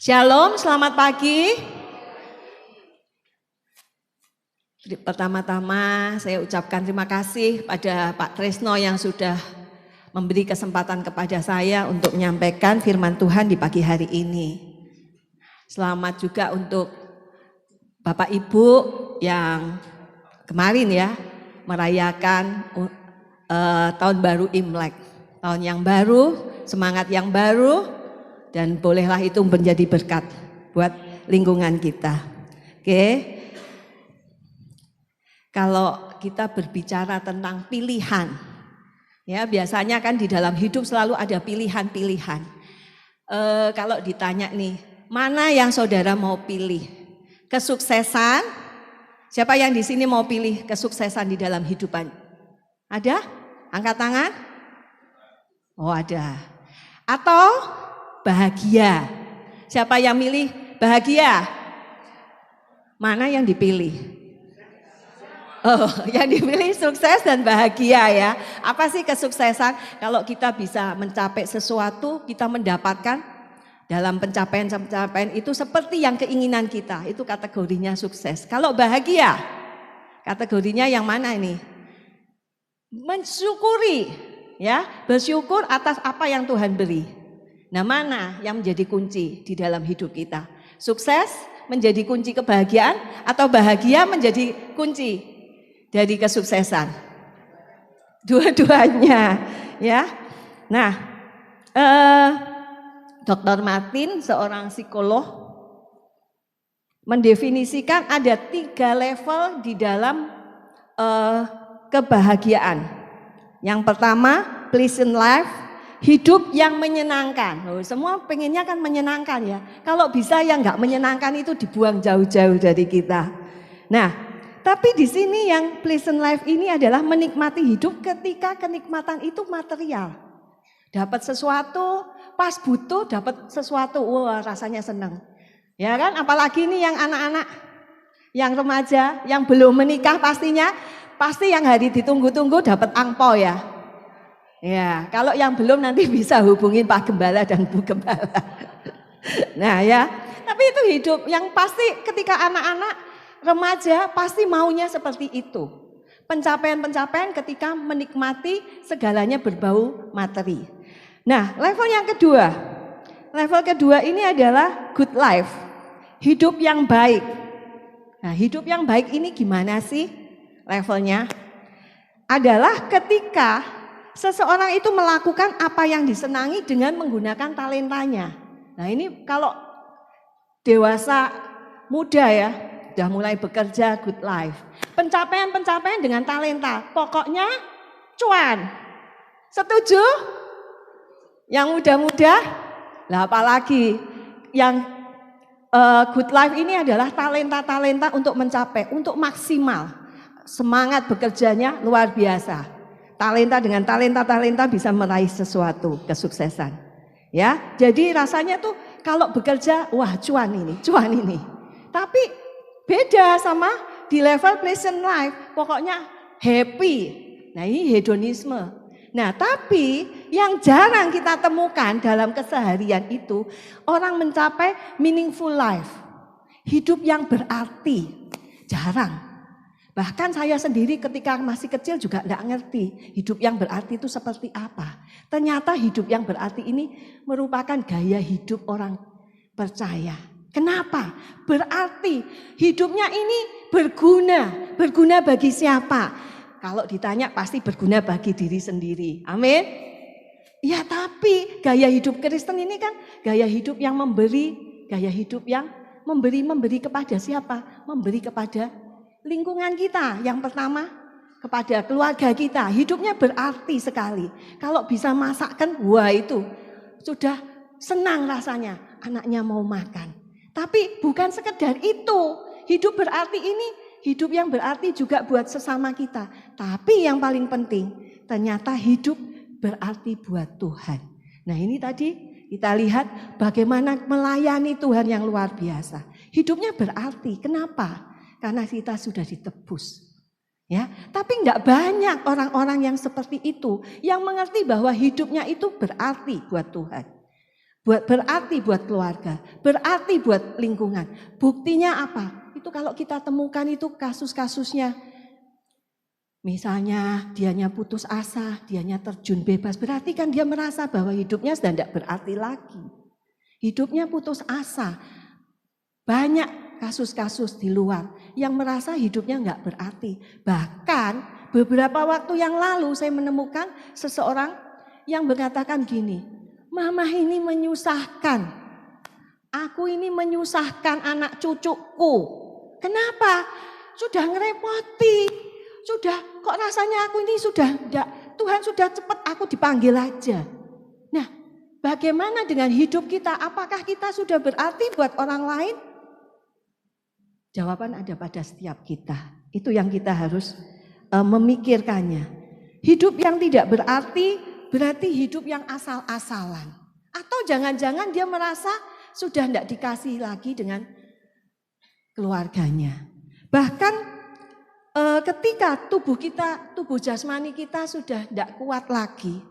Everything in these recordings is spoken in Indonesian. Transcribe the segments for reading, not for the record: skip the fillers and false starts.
Shalom, selamat pagi. Pertama-tama saya ucapkan terima kasih pada Pak Tresno yang sudah memberi kesempatan kepada saya untuk menyampaikan firman Tuhan di pagi hari ini. Selamat juga untuk Bapak Ibu yang kemarin ya merayakan tahun baru Imlek. Tahun yang baru, semangat yang baru, dan bolehlah itu menjadi berkat buat lingkungan kita. Oke. Kalau kita berbicara tentang pilihan, ya biasanya kan di dalam hidup selalu ada pilihan-pilihan. Kalau ditanya nih, mana yang saudara mau pilih? Kesuksesan? Siapa yang di sini mau pilih kesuksesan di dalam hidupan? Ada? Angkat tangan? Oh ada. Atau bahagia? Siapa yang milih bahagia? Mana yang dipilih? Oh, yang dipilih sukses dan bahagia ya. Apa sih kesuksesan? Kalau kita bisa mencapai sesuatu, kita mendapatkan dalam pencapaian-pencapaian itu seperti yang keinginan kita, itu kategorinya sukses. Kalau bahagia, kategorinya yang mana ini? Mensyukuri, ya, bersyukur atas apa yang Tuhan beri. Nah, mana yang menjadi kunci di dalam hidup kita? Sukses menjadi kunci kebahagiaan atau bahagia menjadi kunci dari kesuksesan? Dua-duanya, ya. Nah, Dr. Martin, seorang psikolog, mendefinisikan ada 3 level di dalam kebahagiaan. Yang pertama, pleasant life, hidup yang menyenangkan. Semua pengennya kan menyenangkan ya. Kalau bisa yang nggak menyenangkan itu dibuang jauh-jauh dari kita. Nah, tapi di sini yang pleasant life ini adalah menikmati hidup ketika kenikmatan itu material. Dapat sesuatu, pas butuh dapat sesuatu, wah rasanya senang. Ya kan, apalagi ini yang anak-anak, yang remaja, yang belum menikah pastinya, pasti yang hari ditunggu-tunggu dapat angpau ya. Ya, kalau yang belum nanti bisa hubungin Pak Gembala dan Bu Gembala. Nah ya, tapi itu hidup yang pasti ketika anak-anak remaja pasti maunya seperti itu. Pencapaian-pencapaian ketika menikmati segalanya berbau materi. Nah, level yang kedua. Level kedua ini adalah good life. Hidup yang baik. Nah, hidup yang baik ini gimana sih levelnya? Adalah ketika seseorang itu melakukan apa yang disenangi dengan menggunakan talentanya. Nah, ini kalau dewasa muda ya, sudah mulai bekerja, good life. Pencapaian-pencapaian dengan talenta, pokoknya cuan. Setuju? Yang muda-muda? Lah apalagi yang good life ini adalah talenta-talenta untuk mencapai, untuk maksimal. Semangat bekerjanya luar biasa. Talenta dengan talenta-talenta bisa meraih sesuatu, kesuksesan. Ya, jadi rasanya tuh kalau bekerja, wah cuan ini. Tapi beda sama di level pleasant life, pokoknya happy. Nah ini hedonisme. Nah tapi yang jarang kita temukan dalam keseharian itu, orang mencapai meaningful life. Hidup yang berarti, jarang. Bahkan saya sendiri ketika masih kecil juga tidak ngerti hidup yang berarti itu seperti apa. Ternyata hidup yang berarti ini merupakan gaya hidup orang percaya. Kenapa? Berarti hidupnya ini berguna. Berguna bagi siapa? Kalau ditanya pasti berguna bagi diri sendiri. Amin. Ya tapi gaya hidup Kristen ini kan gaya hidup yang memberi. Gaya hidup yang memberi kepada siapa? Memberi kepada lingkungan kita. Yang pertama kepada keluarga kita. Hidupnya berarti sekali. Kalau bisa masakkan, wah itu sudah senang rasanya. Anaknya mau makan. Tapi bukan sekedar itu, hidup berarti ini, hidup yang berarti juga buat sesama kita. Tapi yang paling penting, ternyata hidup berarti buat Tuhan. Nah ini tadi kita lihat bagaimana melayani Tuhan yang luar biasa. Hidupnya berarti, kenapa? Karena kita sudah ditebus. Ya, tapi enggak banyak orang-orang yang seperti itu, yang mengerti bahwa hidupnya itu berarti buat Tuhan. berarti buat keluarga, berarti buat lingkungan. Buktinya apa? Itu kalau kita temukan itu kasus-kasusnya. Misalnya dianya putus asa, dianya terjun bebas, berarti kan dia merasa bahwa hidupnya sudah tidak berarti lagi. Hidupnya putus asa. Banyak kasus-kasus di luar yang merasa hidupnya enggak berarti. Bahkan beberapa waktu yang lalu saya menemukan seseorang yang mengatakan gini, "Mama ini menyusahkan. Aku ini menyusahkan anak cucuku. Kenapa? Sudah ngerepoti. Sudah kok rasanya aku ini sudah enggak, Tuhan sudah cepat aku dipanggil aja." Nah, bagaimana dengan hidup kita? Apakah kita sudah berarti buat orang lain? Jawaban ada pada setiap kita. Itu yang kita harus memikirkannya. Hidup yang tidak berarti hidup yang asal-asalan. Atau jangan-jangan dia merasa sudah tidak dikasih lagi dengan keluarganya. Bahkan ketika tubuh jasmani kita sudah tidak kuat lagi,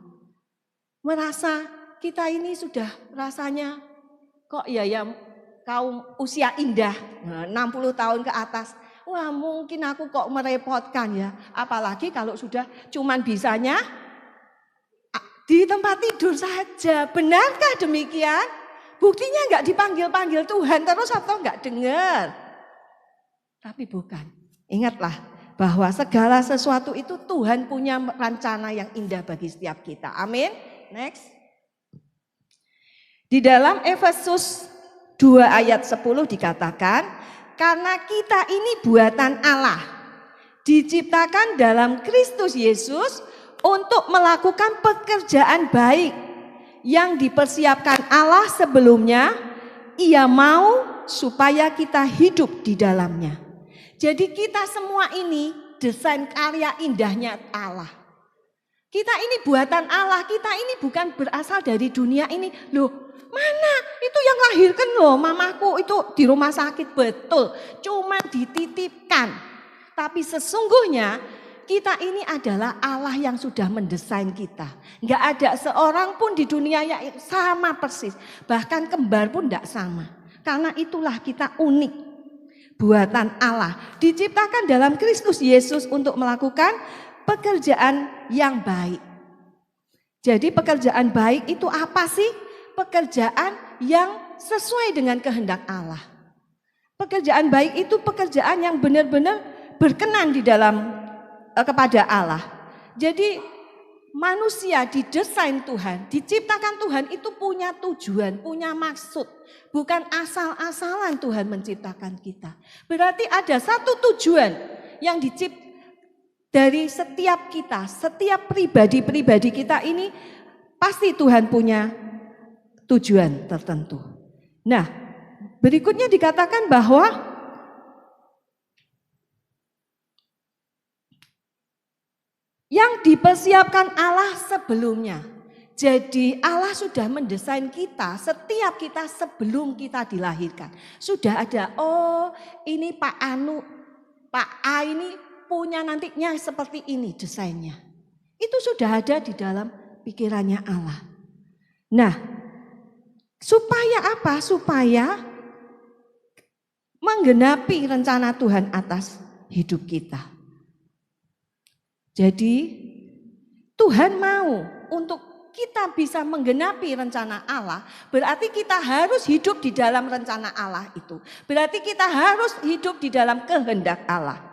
merasa kita ini sudah rasanya kok ya kaum usia indah, 60 tahun ke atas. Wah, mungkin aku kok merepotkan ya. Apalagi kalau sudah cuman bisanya di tempat tidur saja. Benarkah demikian? Buktinya enggak dipanggil-panggil Tuhan terus atau enggak dengar? Tapi bukan. Ingatlah bahwa segala sesuatu itu Tuhan punya rencana yang indah bagi setiap kita. Amin. Next. Di dalam Efesus 2 ayat 10 dikatakan, karena kita ini buatan Allah, diciptakan dalam Kristus Yesus untuk melakukan pekerjaan baik yang dipersiapkan Allah sebelumnya, Ia mau supaya kita hidup di dalamnya. Jadi kita semua ini desain karya indahnya Allah. Kita ini buatan Allah, kita ini bukan berasal dari dunia ini. Loh, mana itu yang lahirkan loh, mamaku itu di rumah sakit, betul. Cuma dititipkan. Tapi sesungguhnya kita ini adalah Allah yang sudah mendesain kita. Enggak ada seorang pun di dunia yang sama persis. Bahkan kembar pun enggak sama. Karena itulah kita unik. Buatan Allah. Diciptakan dalam Kristus Yesus untuk melakukan pekerjaan yang baik. Jadi pekerjaan baik itu apa sih? Pekerjaan yang sesuai dengan kehendak Allah. Pekerjaan baik itu pekerjaan yang benar-benar berkenan di dalam kepada Allah. Jadi manusia didesain Tuhan, diciptakan Tuhan itu punya tujuan, punya maksud. Bukan asal-asalan Tuhan menciptakan kita. Berarti ada satu tujuan yang diciptakan dari setiap kita, setiap pribadi-pribadi kita ini pasti Tuhan punya tujuan tertentu. Nah, berikutnya dikatakan bahwa yang dipersiapkan Allah sebelumnya. Jadi Allah sudah mendesain kita, setiap kita sebelum kita dilahirkan. Sudah ada, oh ini Pak Anu, Pak A ini punya nantinya seperti ini desainnya. Itu sudah ada di dalam pikirannya Allah. Nah, supaya apa? Supaya menggenapi rencana Tuhan atas hidup kita. Jadi Tuhan mau untuk kita bisa menggenapi rencana Allah, berarti kita harus hidup di dalam rencana Allah itu. Berarti kita harus hidup di dalam kehendak Allah.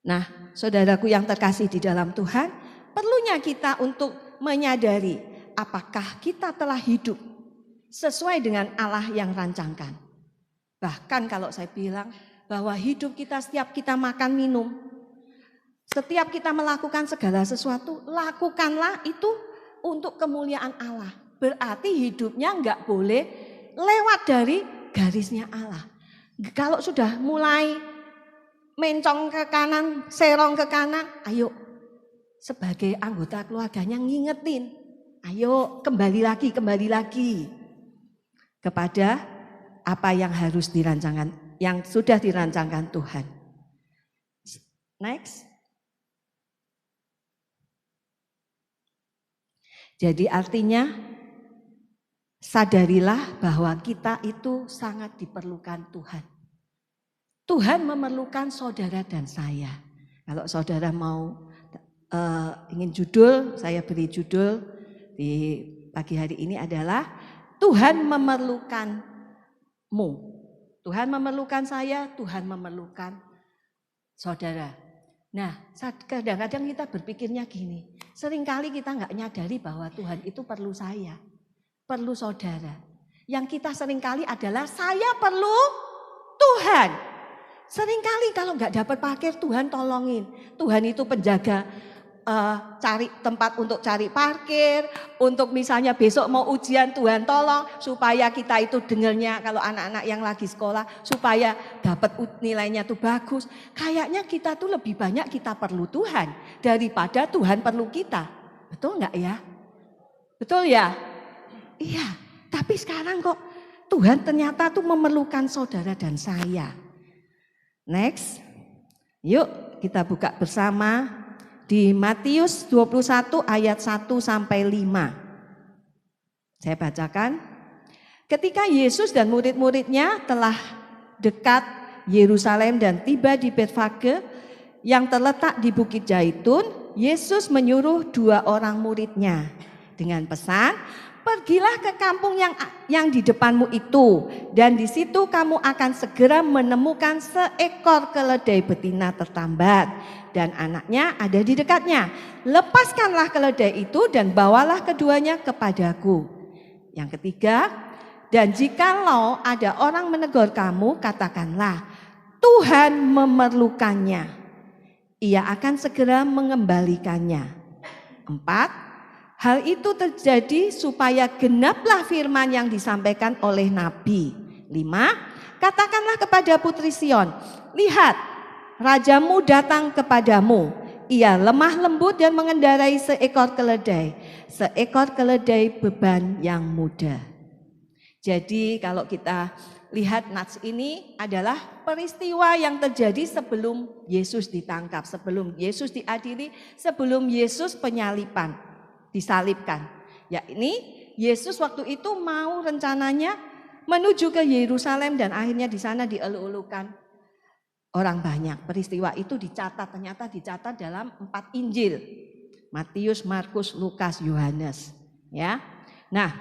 Nah, saudaraku yang terkasih di dalam Tuhan, perlunya kita untuk menyadari apakah kita telah hidup sesuai dengan Allah yang rancangkan. Bahkan kalau saya bilang bahwa hidup kita setiap kita makan minum, setiap kita melakukan segala sesuatu, lakukanlah itu untuk kemuliaan Allah. Berarti hidupnya enggak boleh lewat dari garisnya Allah. Kalau sudah mulai mencong ke kanan, serong ke kanan, ayo sebagai anggota keluarganya ngingetin. Ayo kembali lagi kepada apa yang harus dirancangkan, yang sudah dirancangkan Tuhan. Next. Jadi artinya sadarilah bahwa kita itu sangat diperlukan Tuhan. Tuhan memerlukan saudara dan saya. Kalau saudara mau ingin judul, saya beri judul di pagi hari ini adalah Tuhan memerlukanmu. Tuhan memerlukan saya, Tuhan memerlukan saudara. Nah, kadang-kadang kita berpikirnya gini, seringkali kita nggak nyadari bahwa Tuhan itu perlu saya, perlu saudara. Yang kita seringkali adalah saya perlu Tuhan. Seringkali kalau nggak dapat parkir Tuhan tolongin. Tuhan itu penjaga cari tempat untuk cari parkir. Untuk misalnya besok mau ujian Tuhan tolong supaya kita itu dengarnya kalau anak-anak yang lagi sekolah supaya dapat nilainya tuh bagus. Kayaknya kita tuh lebih banyak kita perlu Tuhan daripada Tuhan perlu kita. Betul nggak ya? Betul ya? Iya. Tapi sekarang kok Tuhan ternyata tuh memerlukan saudara dan saya. Next, yuk kita buka bersama di Matius 21 ayat 1 sampai 5. Saya bacakan. Ketika Yesus dan murid-muridnya telah dekat Yerusalem dan tiba di Betfage yang terletak di Bukit Zaitun, Yesus menyuruh 2 orang muridnya dengan pesan, pergilah ke kampung yang di depanmu itu, dan di situ kamu akan segera menemukan seekor keledai betina tertambat dan anaknya ada di dekatnya. Lepaskanlah keledai itu dan bawalah keduanya kepadaku. Yang ketiga, dan jikalau ada orang menegur kamu, katakanlah, Tuhan memerlukannya. Ia akan segera mengembalikannya. 4. Hal itu terjadi supaya genaplah firman yang disampaikan oleh Nabi. 5. Katakanlah kepada putri Sion, lihat, rajamu datang kepadamu. Ia lemah lembut dan mengendarai seekor keledai beban yang mudah. Jadi kalau kita lihat nats ini adalah peristiwa yang terjadi sebelum Yesus ditangkap, sebelum Yesus diadili, sebelum Yesus disalibkan. Ya ini Yesus waktu itu mau rencananya menuju ke Yerusalem dan akhirnya di sana dieluk-elukan orang banyak. Peristiwa itu ternyata dicatat dalam 4 Injil. Matius, Markus, Lukas, Yohanes. Ya. Nah,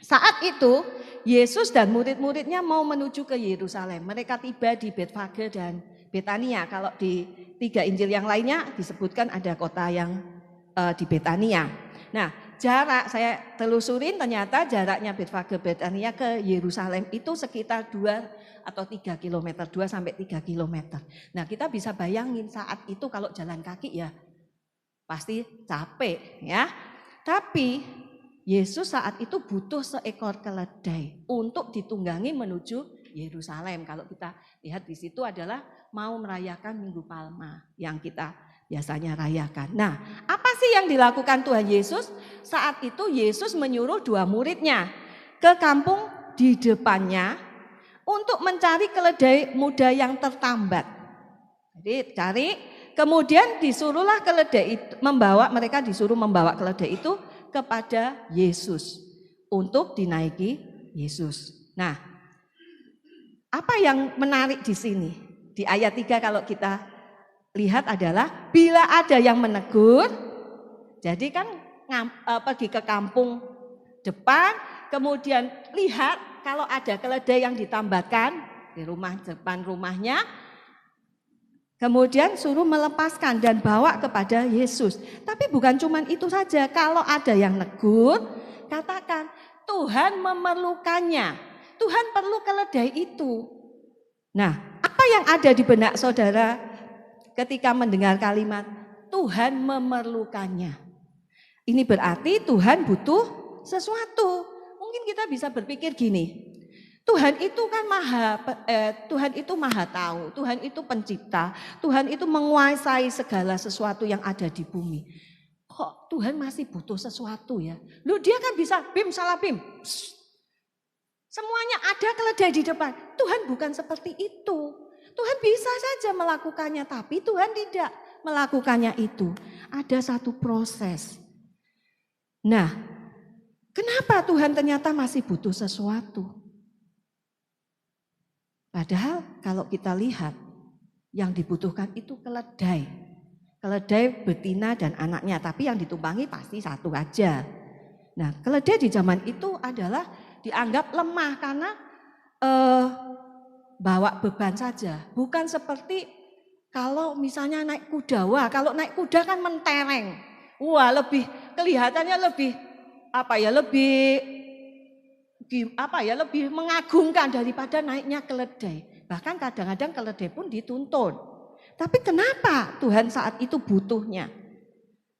saat itu Yesus dan murid-muridnya mau menuju ke Yerusalem. Mereka tiba di Betfage dan Betania. Kalau di 3 Injil yang lainnya disebutkan ada kota yang di Betania. Nah, jarak saya telusurin ternyata jaraknya Betfage Betania ke Yerusalem itu sekitar 2 atau 3 km, 2 sampai 3 km. Nah, kita bisa bayangin saat itu kalau jalan kaki ya pasti capek ya. Tapi Yesus saat itu butuh seekor keledai untuk ditunggangi menuju Yerusalem. Kalau kita lihat di situ adalah mau merayakan Minggu Palma yang kita biasanya rayakan. Nah, apa sih yang dilakukan Tuhan Yesus? Saat itu Yesus menyuruh 2 muridnya ke kampung di depannya untuk mencari keledai muda yang tertambat. Jadi kemudian disuruhlah keledai itu mereka disuruh membawa keledai itu kepada Yesus untuk dinaiki Yesus. Nah, apa yang menarik di sini? Di ayat 3 kalau kita lihat adalah bila ada yang menegur, jadi kan pergi ke kampung depan, kemudian lihat kalau ada keledai yang ditambatkan di rumah depan rumahnya, kemudian suruh melepaskan dan bawa kepada Yesus. Tapi bukan cuma itu saja, kalau ada yang negur, katakan Tuhan memerlukannya, Tuhan perlu keledai itu. Nah, apa yang ada di benak saudara ketika mendengar kalimat Tuhan memerlukannya? Ini berarti Tuhan butuh sesuatu. Mungkin kita bisa berpikir gini, Tuhan itu kan Tuhan itu maha tahu, Tuhan itu pencipta, Tuhan itu menguasai segala sesuatu yang ada di bumi. Kok Tuhan masih butuh sesuatu ya? Loh, dia kan bisa salah bim. Semuanya ada keledai di depan. Tuhan bukan seperti itu. Tuhan bisa saja melakukannya, tapi Tuhan tidak melakukannya itu. Ada satu proses. Nah, Kenapa Tuhan ternyata masih butuh sesuatu? Padahal kalau kita lihat yang dibutuhkan itu keledai. Keledai betina dan anaknya, tapi yang ditumpangi pasti satu aja. Nah, keledai di zaman itu adalah dianggap lemah karena bawa beban saja. Bukan seperti kalau misalnya naik kuda. Wah, kalau naik kuda kan mentereng. Wah, lebih kelihatannya lebih lebih mengagumkan daripada naiknya keledai. Bahkan kadang-kadang keledai pun dituntun. Tapi kenapa Tuhan saat itu butuhnya?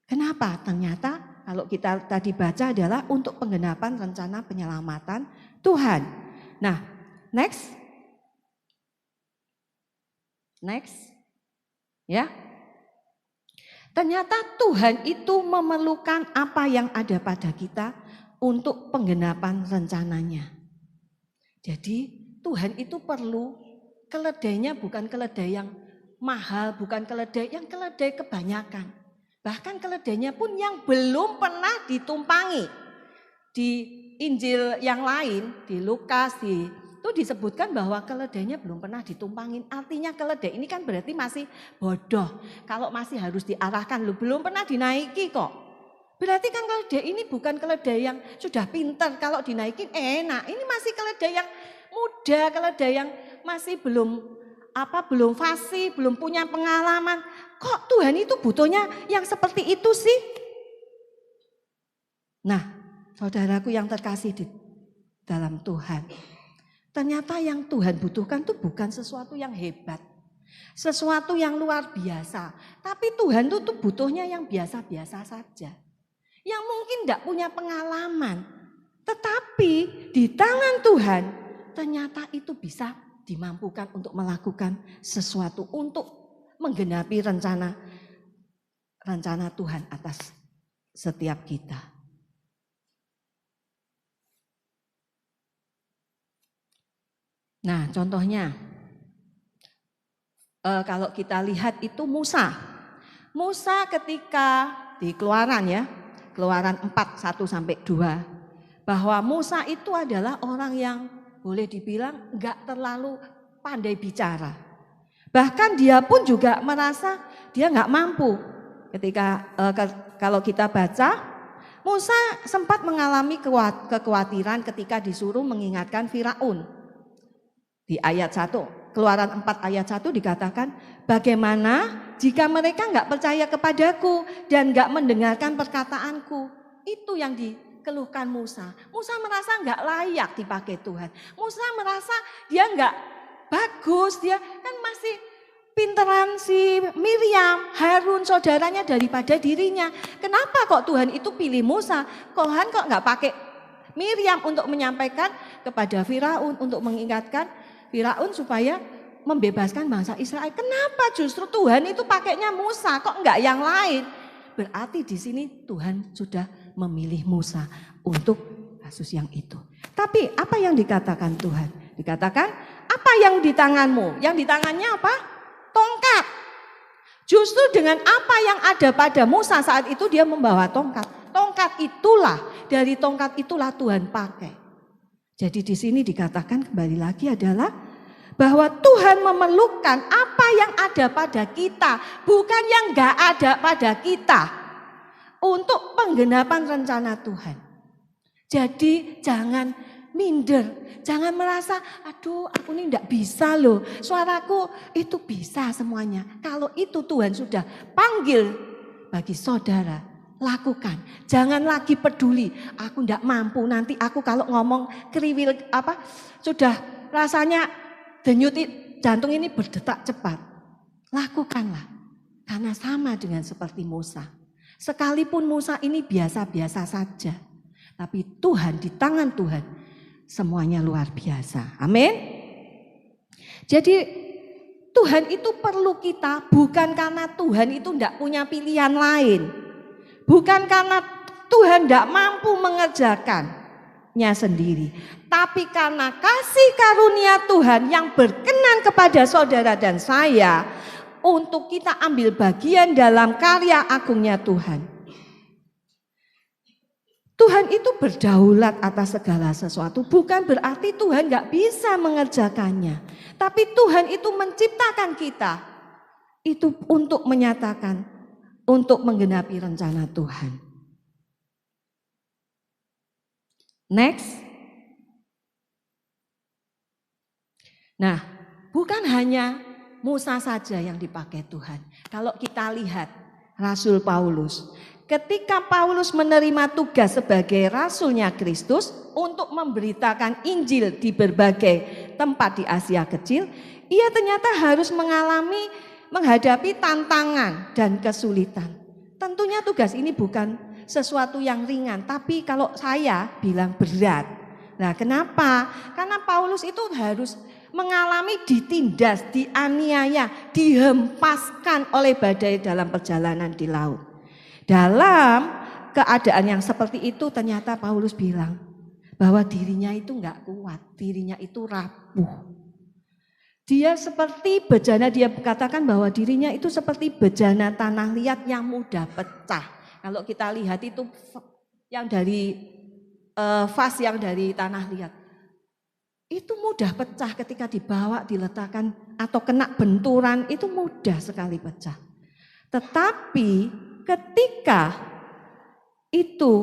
Kenapa? Ternyata kalau kita tadi baca adalah untuk penggenapan rencana penyelamatan Tuhan. Nah, next. Ya. Ternyata Tuhan itu memerlukan apa yang ada pada kita untuk penggenapan rencananya. Jadi Tuhan itu perlu keledainya bukan keledai yang mahal, bukan keledai yang keledai kebanyakan. Bahkan keledainya pun yang belum pernah ditumpangi. Di Injil yang lain, di Lukas, itu disebutkan bahwa keledainya belum pernah ditumpangin. Artinya keledai ini kan berarti masih bodoh. Kalau masih harus diarahkan, belum pernah dinaiki kok. Berarti kan keledai ini bukan keledai yang sudah pintar, kalau dinaikin enak. Ini masih keledai yang muda, keledai yang masih belum fasih, belum punya pengalaman. Kok Tuhan itu butuhnya yang seperti itu sih? Nah, saudaraku yang terkasih di dalam Tuhan, ternyata yang Tuhan butuhkan itu bukan sesuatu yang hebat, sesuatu yang luar biasa. Tapi Tuhan itu butuhnya yang biasa-biasa saja, yang mungkin tidak punya pengalaman. Tetapi di tangan Tuhan ternyata itu bisa dimampukan untuk melakukan sesuatu untuk menggenapi rencana Tuhan atas setiap kita. Nah, contohnya kalau kita lihat itu Musa ketika di Keluaran 4:1-2, bahwa Musa itu adalah orang yang boleh dibilang enggak terlalu pandai bicara. Bahkan dia pun juga merasa dia enggak mampu. Ketika kalau kita baca, Musa sempat mengalami kekhawatiran ketika disuruh mengingatkan Firaun. Di ayat 1, Keluaran 4 ayat 1 dikatakan, bagaimana jika mereka enggak percaya kepadaku dan enggak mendengarkan perkataanku. Itu yang dikeluhkan Musa. Musa merasa enggak layak dipakai Tuhan. Musa merasa dia enggak bagus, dia kan masih pinteran si Miriam, Harun saudaranya daripada dirinya. Kenapa kok Tuhan itu pilih Musa? Tuhan kok enggak pakai Miriam untuk menyampaikan kepada Firaun, untuk mengingatkan Firaun supaya membebaskan bangsa Israel? Kenapa justru Tuhan itu pakainya Musa, kok enggak yang lain? Berarti di sini Tuhan sudah memilih Musa untuk kasus yang itu. Tapi apa yang dikatakan Tuhan? Dikatakan, apa yang di tanganmu? Yang di tangannya apa? Tongkat. Justru dengan apa yang ada pada Musa saat itu dia membawa tongkat. Dari tongkat itulah Tuhan pakai. Jadi di sini dikatakan kembali lagi adalah bahwa Tuhan memerlukan apa yang ada pada kita, bukan yang enggak ada pada kita, untuk penggenapan rencana Tuhan. Jadi jangan minder, jangan merasa aduh aku ini enggak bisa loh, suaraku itu bisa semuanya. Kalau itu Tuhan sudah panggil bagi saudara, lakukan. Jangan lagi peduli, aku enggak mampu, nanti aku kalau ngomong kriwil sudah rasanya denyut jantung ini berdetak cepat. Lakukanlah, karena sama dengan seperti Musa. Sekalipun Musa ini biasa-biasa saja, tapi Tuhan, di tangan Tuhan semuanya luar biasa. Amin. Jadi Tuhan itu perlu kita bukan karena Tuhan itu tidak punya pilihan lain. Bukan karena Tuhan tidak mampu mengerjakannya sendiri. Tapi karena kasih karunia Tuhan yang berkenan kepada saudara dan saya untuk kita ambil bagian dalam karya agungnya Tuhan. Tuhan itu berdaulat atas segala sesuatu. Bukan berarti Tuhan gak bisa mengerjakannya. Tapi Tuhan itu menciptakan kita. Itu untuk menyatakan, untuk menggenapi rencana Tuhan. Next. Nah, bukan hanya Musa saja yang dipakai Tuhan. Kalau kita lihat Rasul Paulus. Ketika Paulus menerima tugas sebagai rasulnya Kristus untuk memberitakan Injil di berbagai tempat di Asia Kecil, ia ternyata harus menghadapi tantangan dan kesulitan. Tentunya tugas ini bukan sesuatu yang ringan, tapi kalau saya bilang berat. Nah, kenapa? Karena Paulus itu harus mengalami ditindas, dianiaya, dihempaskan oleh badai dalam perjalanan di laut. Dalam keadaan yang seperti itu ternyata Paulus bilang bahwa dirinya itu enggak kuat, dirinya itu rapuh. Dia seperti bejana, dia katakan bahwa dirinya itu seperti bejana tanah liat yang mudah pecah. Kalau kita lihat itu yang dari vas yang dari tanah liat, itu mudah pecah ketika dibawa, diletakkan atau kena benturan, itu mudah sekali pecah. Tetapi ketika itu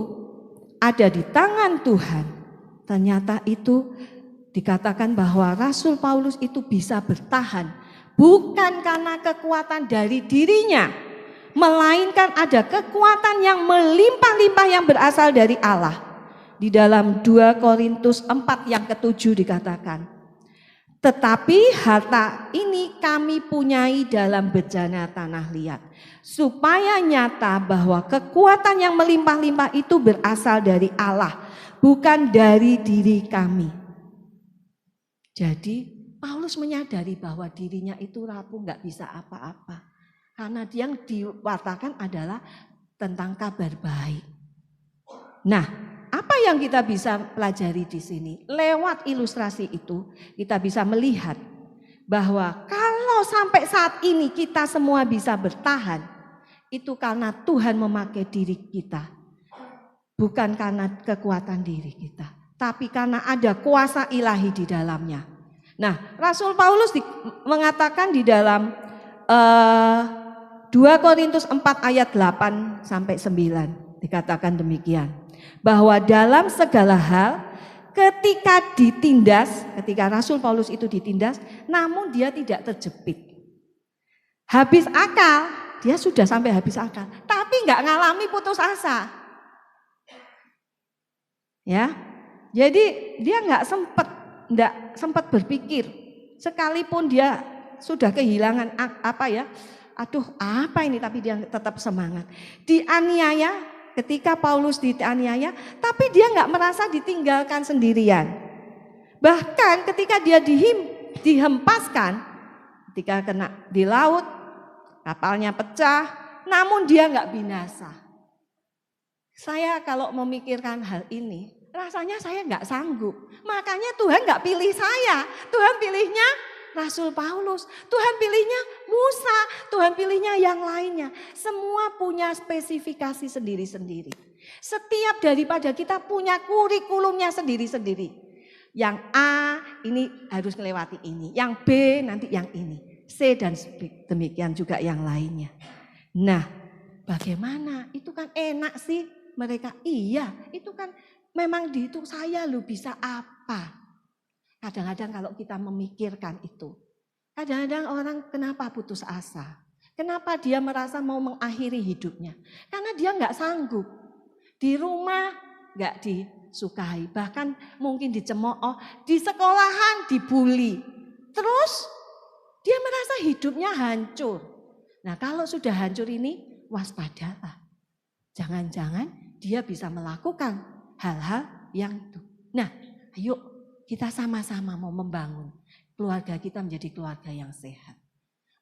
ada di tangan Tuhan, ternyata itu dikatakan bahwa Rasul Paulus itu bisa bertahan bukan karena kekuatan dari dirinya, melainkan ada kekuatan yang melimpah-limpah yang berasal dari Allah. Di dalam 2 Korintus 4 yang ke-7 dikatakan, tetapi harta ini kami punyai dalam bejana tanah liat, supaya nyata bahwa kekuatan yang melimpah-limpah itu berasal dari Allah, bukan dari diri kami. Jadi Paulus menyadari bahwa dirinya itu rapuh, gak bisa apa-apa. Karena yang diwartakan adalah tentang kabar baik. Nah, apa yang kita bisa pelajari di sini? Lewat ilustrasi itu kita bisa melihat bahwa kalau sampai saat ini kita semua bisa bertahan, itu karena Tuhan memakai diri kita. Bukan karena kekuatan diri kita, tapi karena ada kuasa ilahi di dalamnya. Nah, Rasul Paulus mengatakan di dalam 2 Korintus 4 ayat 8 sampai 9 dikatakan demikian. Bahwa dalam segala hal ketika ditindas, ketika Rasul Paulus itu ditindas, namun dia tidak terjepit. Habis akal, dia sudah sampai habis akal, tapi nggak ngalami putus asa. Ya, jadi dia nggak sempat berpikir, sekalipun dia sudah kehilangan aduh apa ini, tapi dia tetap semangat. Dianiaya. Ketika Paulus dianiaya, tapi dia nggak merasa ditinggalkan sendirian. Bahkan ketika dia dihempaskan, ketika kena di laut, kapalnya pecah, namun dia nggak binasa. Saya kalau memikirkan hal ini, rasanya saya nggak sanggup. Makanya Tuhan nggak pilih saya, Tuhan pilihnya Rasul Paulus, Tuhan pilihnya Musa, Tuhan pilihnya yang lainnya. Semua punya spesifikasi sendiri-sendiri. Setiap daripada kita punya kurikulumnya sendiri-sendiri. Yang A ini harus melewati ini, yang B nanti yang ini, C dan demikian juga yang lainnya. Nah, bagaimana? Itu kan enak sih mereka. Iya, itu kan memang itu saya loh bisa apa? Kadang-kadang kalau kita memikirkan itu, kadang-kadang orang kenapa putus asa? Kenapa dia merasa mau mengakhiri hidupnya? Karena dia nggak sanggup. Di rumah nggak disukai, bahkan mungkin dicemooh, di sekolahan dibully. Terus dia merasa hidupnya hancur. Nah, kalau sudah hancur ini, waspadalah. Jangan-jangan dia bisa melakukan hal-hal yang itu. Nah, ayo kita sama-sama mau membangun keluarga kita menjadi keluarga yang sehat.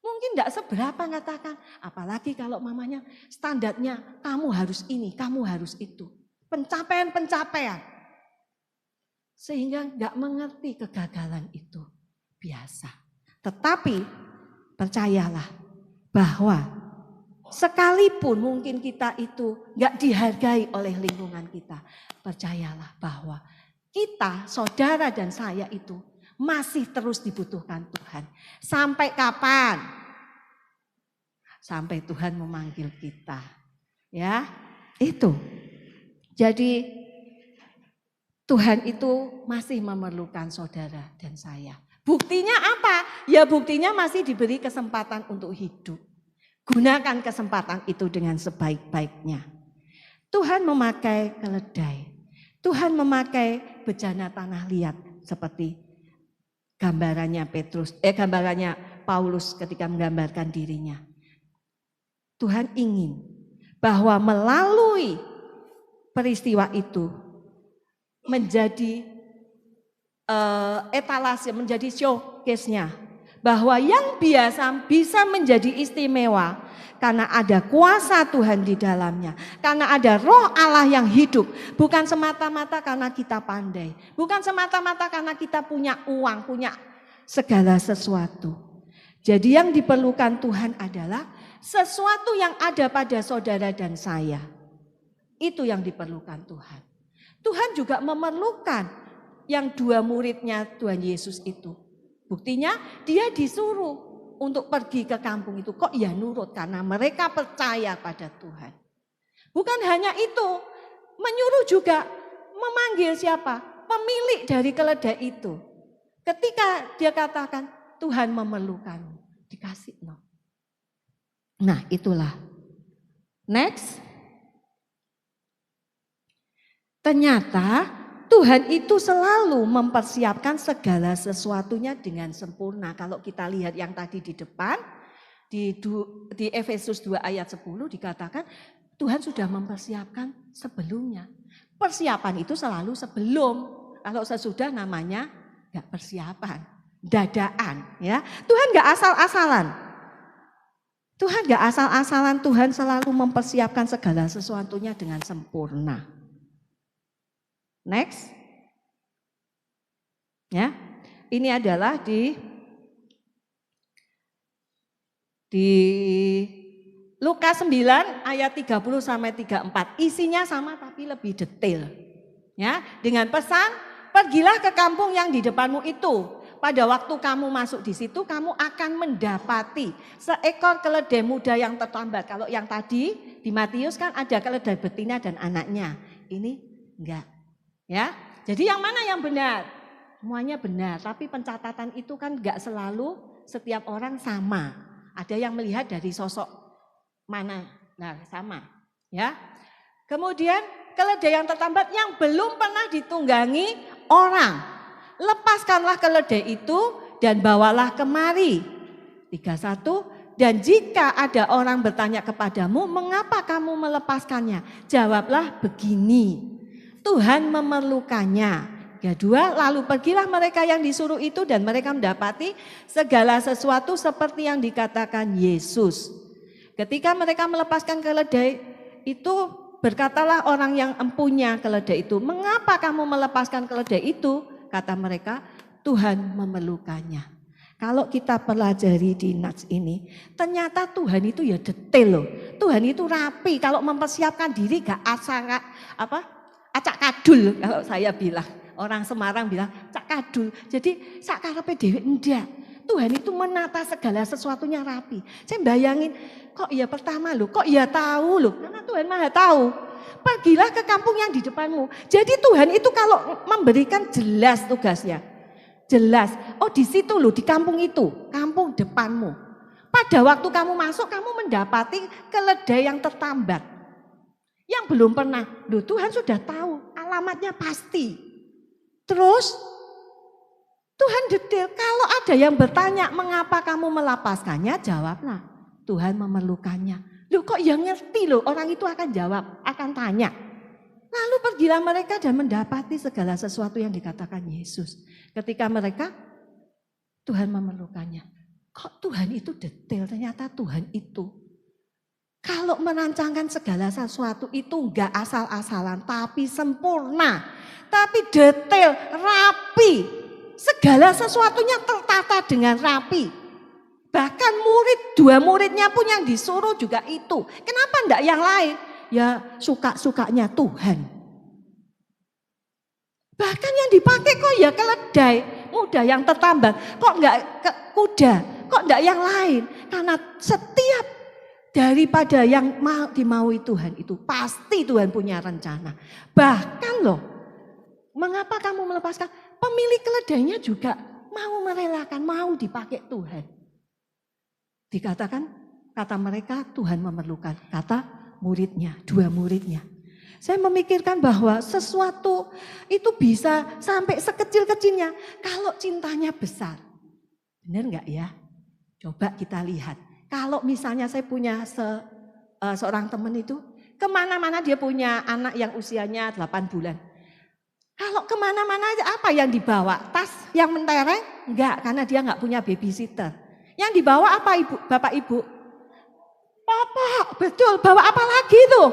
Mungkin tidak seberapa katakan, apalagi kalau mamanya standarnya kamu harus ini, kamu harus itu. Pencapaian-pencapaian. Sehingga nggak mengerti kegagalan itu biasa. Tetapi percayalah bahwa Sekalipun mungkin kita itu gak dihargai oleh lingkungan kita, percayalah bahwa kita, saudara dan saya itu masih terus dibutuhkan Tuhan. Sampai kapan? Sampai Tuhan memanggil kita. Ya, itu. Jadi Tuhan itu masih memerlukan saudara dan saya. Buktinya apa? Ya buktinya masih diberi kesempatan untuk hidup. Gunakan kesempatan itu dengan sebaik-baiknya. Tuhan memakai keledai. Tuhan memakai bejana tanah liat seperti gambarannya Paulus ketika menggambarkan dirinya. Tuhan ingin bahwa melalui peristiwa itu menjadi etalase, menjadi showcase-nya. Bahwa yang biasa bisa menjadi istimewa karena ada kuasa Tuhan di dalamnya. Karena ada roh Allah yang hidup. Bukan semata-mata karena kita pandai. Bukan semata-mata karena kita punya uang, punya segala sesuatu. Jadi yang diperlukan Tuhan adalah sesuatu yang ada pada saudara dan saya. Itu yang diperlukan Tuhan. Tuhan juga memerlukan yang 2 muridnya Tuhan Yesus itu. Buktinya dia disuruh untuk pergi ke kampung itu. Kok ya nurut karena mereka percaya pada Tuhan. Bukan hanya itu, menyuruh juga memanggil siapa? Pemilik dari keledai itu. Ketika dia katakan Tuhan memerlukanmu, dikasih no. Nah itulah. Next. Ternyata Tuhan itu selalu mempersiapkan segala sesuatunya dengan sempurna. Kalau kita lihat yang tadi di depan, di Efesus 2 ayat 10 dikatakan Tuhan sudah mempersiapkan sebelumnya. Persiapan itu selalu sebelum, kalau sesudah namanya gak persiapan, dadaan. Ya. Tuhan gak asal-asalan. Tuhan gak asal-asalan, Tuhan selalu mempersiapkan segala sesuatunya dengan sempurna. Next. Ya. Ini adalah di Lukas 9 ayat 30 sampai 34. Isinya sama tapi lebih detail. Ya, dengan pesan, pergilah ke kampung yang di depanmu itu. Pada waktu kamu masuk di situ, kamu akan mendapati seekor keledai muda yang tertambat. Kalau yang tadi di Matius kan ada keledai betina dan anaknya. Ini enggak. Ya, jadi yang mana yang benar? Semuanya benar, tapi pencatatan itu kan enggak selalu setiap orang sama. Ada yang melihat dari sosok mana, nah sama. Ya, kemudian keledai yang tertambat yang belum pernah ditunggangi orang. Lepaskanlah keledai itu dan bawalah kemari. 31, dan jika ada orang bertanya kepadamu, mengapa kamu melepaskannya? Jawablah begini. Tuhan memerlukannya. 2, lalu pergilah mereka yang disuruh itu dan mereka mendapati segala sesuatu seperti yang dikatakan Yesus. Ketika mereka melepaskan keledai itu, berkatalah orang yang empunya keledai itu, mengapa kamu melepaskan keledai itu? Kata mereka, Tuhan memerlukannya. Kalau kita pelajari di Nats ini, ternyata Tuhan itu ya detail loh. Tuhan itu rapi, kalau mempersiapkan diri gak asal acak kadul kalau saya bilang. Orang Semarang bilang acak kadul. Jadi sakarepe dhewe enggak. Tuhan itu menata segala sesuatunya rapi. Saya bayangin kok ya pertama loh, kok ya tahu loh. Karena Tuhan Maha tahu. Pergilah ke kampung yang di depanmu. Jadi Tuhan itu kalau memberikan jelas tugasnya. Jelas. Oh di situ loh, di kampung itu, kampung depanmu. Pada waktu kamu masuk, kamu mendapati keledai yang tertambat. Yang belum pernah. Loh Tuhan sudah tahu, alamatnya pasti. Terus Tuhan detail, kalau ada yang bertanya mengapa kamu melepaskannya, jawablah Tuhan memerlukannya. Loh kok yang ngerti loh, orang itu akan jawab, akan tanya. Lalu pergilah mereka dan mendapati segala sesuatu yang dikatakan Yesus. Ketika mereka, Tuhan memerlukannya. Kok Tuhan itu detail, ternyata Tuhan itu. Kalau merancangkan segala sesuatu itu enggak asal-asalan, tapi sempurna. Tapi detail, rapi. Segala sesuatunya tertata dengan rapi. Bahkan dua muridnya pun yang disuruh juga itu. Kenapa enggak yang lain? Ya suka-sukanya Tuhan. Bahkan yang dipakai kok ya keledai, muda yang tertambat. Kok enggak kuda, kok enggak yang lain? Karena setiap daripada yang dimaui Tuhan itu pasti Tuhan punya rencana. Bahkan loh, mengapa kamu melepaskan? Pemilik keledainya juga mau merelakan, mau dipakai Tuhan. Dikatakan, kata mereka Tuhan memerlukan, kata muridnya, dua muridnya. Saya memikirkan bahwa sesuatu itu bisa sampai sekecil-kecilnya kalau cintanya besar. Benar enggak ya? Coba kita lihat. Kalau misalnya saya punya seorang teman itu, kemana-mana dia punya anak yang usianya 8 bulan. Kalau kemana-mana apa yang dibawa? Tas yang mentereng? Enggak, karena dia enggak punya babysitter. Yang dibawa apa ibu, bapak ibu? Popok, betul. Bawa apa lagi tuh?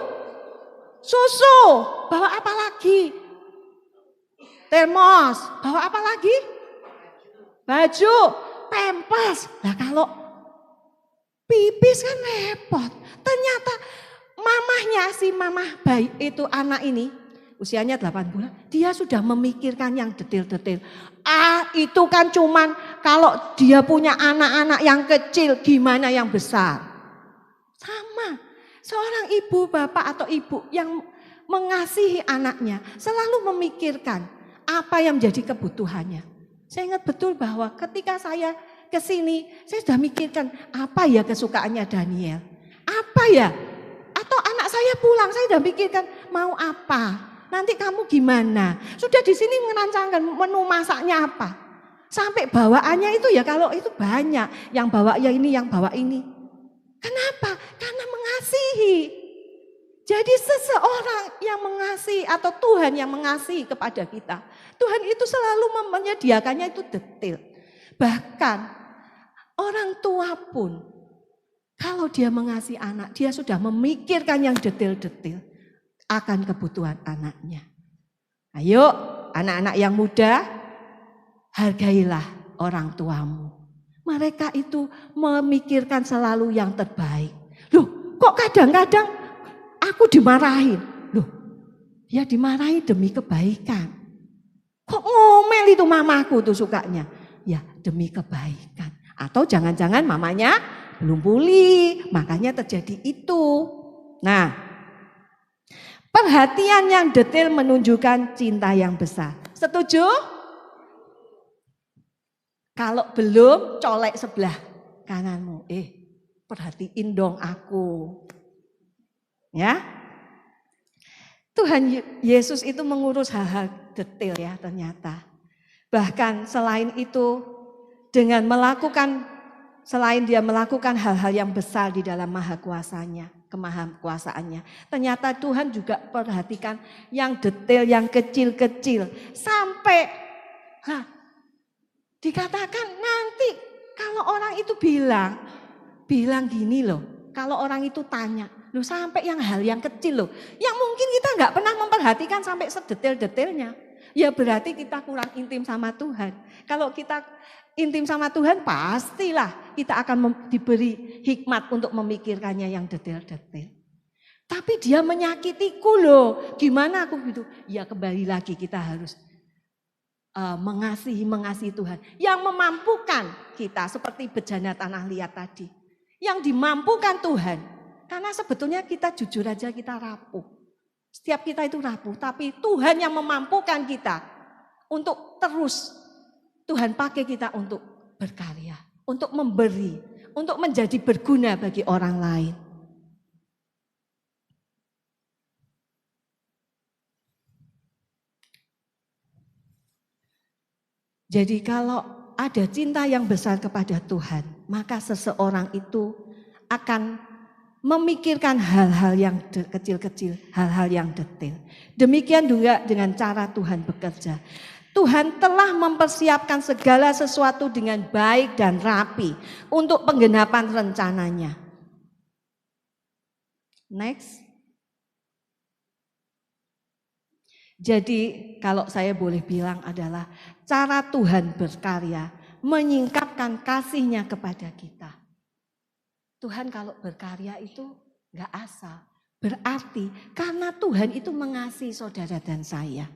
Susu. Bawa apa lagi? Termos. Bawa apa lagi? Baju. Pempes. Nah kalau pipis kan repot. Ternyata mamahnya, si mamah bayi itu anak ini, usianya 8 bulan, dia sudah memikirkan yang detail-detail. Itu kan cuman kalau dia punya anak-anak yang kecil, gimana yang besar. Sama, seorang ibu, bapak atau ibu yang mengasihi anaknya selalu memikirkan apa yang menjadi kebutuhannya. Saya ingat betul bahwa ketika saya ke sini, saya sudah mikirkan apa ya kesukaannya Daniel. Apa ya? Atau anak saya pulang, saya sudah pikirkan mau apa? Nanti kamu gimana? Sudah di sini merancangkan menu masaknya apa? Sampai bawaannya itu ya kalau itu banyak. Yang bawa ya ini, yang bawa ini. Kenapa? Karena mengasihi. Jadi seseorang yang mengasihi atau Tuhan yang mengasihi kepada kita. Tuhan itu selalu menyediakannya itu detail. Bahkan orang tua pun kalau dia mengasihi anak, dia sudah memikirkan yang detail-detail akan kebutuhan anaknya. Ayo anak-anak yang muda, hargailah orang tuamu. Mereka itu memikirkan selalu yang terbaik. Loh kok kadang-kadang aku dimarahin? Loh ya dimarahi demi kebaikan. Kok ngomel itu mamaku tuh sukanya? Ya demi kebaikan. Atau jangan-jangan mamanya belum pulih, makanya terjadi itu. Nah, perhatian yang detail menunjukkan cinta yang besar. Setuju? Kalau belum, colek sebelah kananmu. Perhatiin dong aku. Ya. Tuhan Yesus itu mengurus hal-hal detail ya ternyata. Bahkan selain itu, selain dia melakukan hal-hal yang besar di dalam maha kuasanya, kemahakuasaannya. Ternyata Tuhan juga perhatikan yang detail, yang kecil-kecil. Sampai dikatakan nanti kalau orang itu bilang gini loh. Kalau orang itu tanya, loh sampai yang hal yang kecil loh. Yang mungkin kita nggak pernah memperhatikan sampai sedetail-detailnya. Ya berarti kita kurang intim sama Tuhan. Kalau kita intim sama Tuhan pastilah kita akan diberi hikmat untuk memikirkannya yang detail-detail. Tapi dia menyakitiku loh, gimana aku gitu? Ya kembali lagi kita harus mengasihi Tuhan. Yang memampukan kita seperti bejana tanah liat tadi. Yang dimampukan Tuhan. Karena sebetulnya kita jujur aja kita rapuh. Setiap kita itu rapuh, tapi Tuhan yang memampukan kita untuk terus Tuhan pakai kita untuk berkarya, untuk memberi, untuk menjadi berguna bagi orang lain. Jadi kalau ada cinta yang besar kepada Tuhan, maka seseorang itu akan memikirkan hal-hal yang kecil-kecil, hal-hal yang detail. Demikian juga dengan cara Tuhan bekerja. Tuhan telah mempersiapkan segala sesuatu dengan baik dan rapi untuk penggenapan rencananya. Next. Jadi kalau saya boleh bilang adalah cara Tuhan berkarya menyingkapkan kasih-Nya kepada kita. Tuhan kalau berkarya itu enggak asal. Berarti karena Tuhan itu mengasihi saudara dan saya.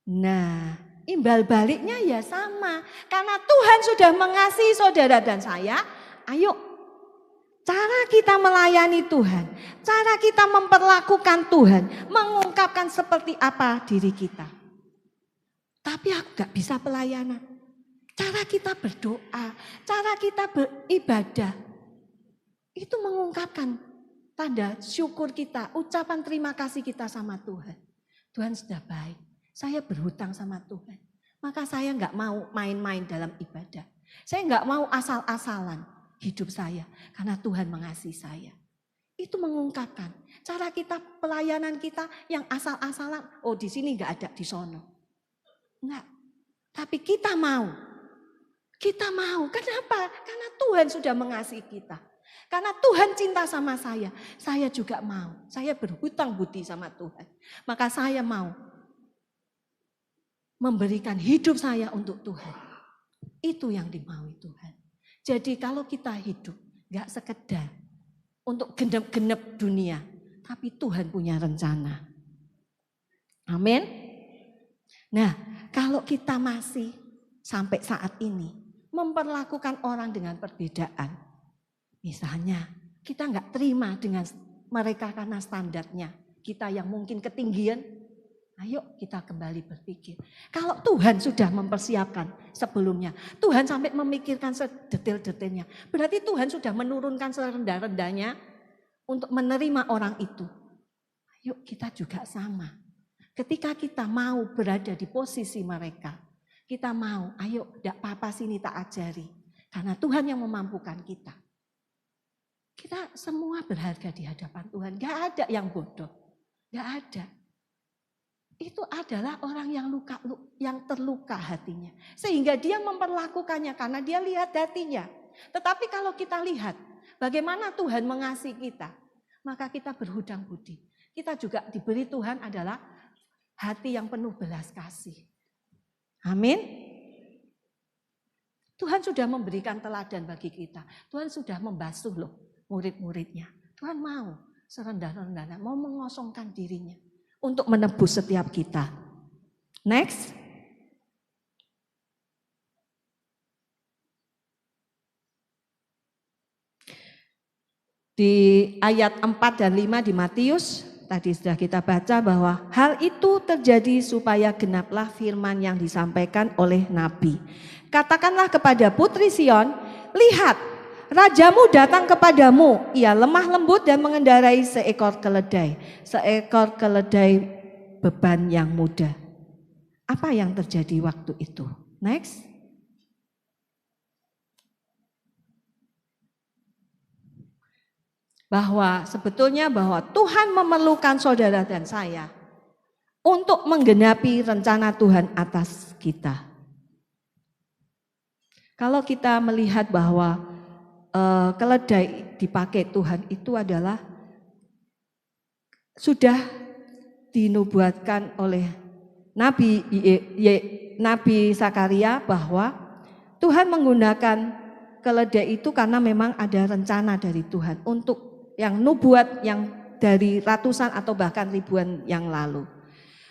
Nah, imbal baliknya ya sama. Karena Tuhan sudah mengasihi saudara dan saya, ayo cara kita melayani Tuhan, cara kita memperlakukan Tuhan, mengungkapkan seperti apa diri kita. Tapi aku gak bisa pelayanan. Cara kita berdoa, cara kita beribadah, itu mengungkapkan tanda syukur kita, ucapan terima kasih kita sama Tuhan. Tuhan sudah baik, saya berhutang sama Tuhan. Maka saya gak mau main-main dalam ibadah. Saya gak mau asal-asalan hidup saya, karena Tuhan mengasihi saya. Itu mengungkapkan cara kita, pelayanan kita yang asal-asalan, oh di sini gak ada, di sono. Enggak, tapi kita mau. Kita mau, kenapa? Karena Tuhan sudah mengasihi kita. Karena Tuhan cinta sama saya juga mau. Saya berhutang budi sama Tuhan. Maka saya mau memberikan hidup saya untuk Tuhan. Itu yang dimaui Tuhan. Jadi kalau kita hidup gak sekedar untuk genep-genep dunia. Tapi Tuhan punya rencana. Amin. Nah, kalau kita masih sampai saat ini memperlakukan orang dengan perbedaan. Misalnya kita nggak terima dengan mereka karena standarnya. Kita yang mungkin ketinggian, ayo kita kembali berpikir. Kalau Tuhan sudah mempersiapkan sebelumnya, Tuhan sampai memikirkan sedetail-detailnya. Berarti Tuhan sudah menurunkan serendah-rendahnya untuk menerima orang itu. Ayo kita juga sama. Ketika kita mau berada di posisi mereka, kita mau, ayo enggak apa-apa sini tak ajari. Karena Tuhan yang memampukan kita. Kita semua berharga di hadapan Tuhan. Gak ada yang bodoh. Gak ada. Itu adalah orang yang terluka hatinya. Sehingga dia memperlakukannya karena dia lihat hatinya. Tetapi kalau kita lihat bagaimana Tuhan mengasihi kita, maka kita berhutang budi. Kita juga diberi Tuhan adalah hati yang penuh belas kasih. Amin. Tuhan sudah memberikan teladan bagi kita. Tuhan sudah membasuh loh murid-muridnya. Tuhan mau serendah-rendahnya, mau mengosongkan dirinya untuk menebus setiap kita. Next. Di ayat 4 dan 5 di Matius, tadi sudah kita baca bahwa hal itu terjadi supaya genaplah firman yang disampaikan oleh Nabi. Katakanlah kepada putri Sion, lihat, rajamu datang kepadamu, ia lemah lembut dan mengendarai seekor keledai beban yang mudah. Apa yang terjadi waktu itu? Next. Sebetulnya bahwa Tuhan memerlukan saudara dan saya untuk menggenapi rencana Tuhan atas kita. Kalau kita melihat bahwa keledai dipakai Tuhan itu adalah sudah dinubuatkan oleh Nabi Zakaria bahwa Tuhan menggunakan keledai itu karena memang ada rencana dari Tuhan untuk yang nubuat yang dari ratusan atau bahkan ribuan yang lalu.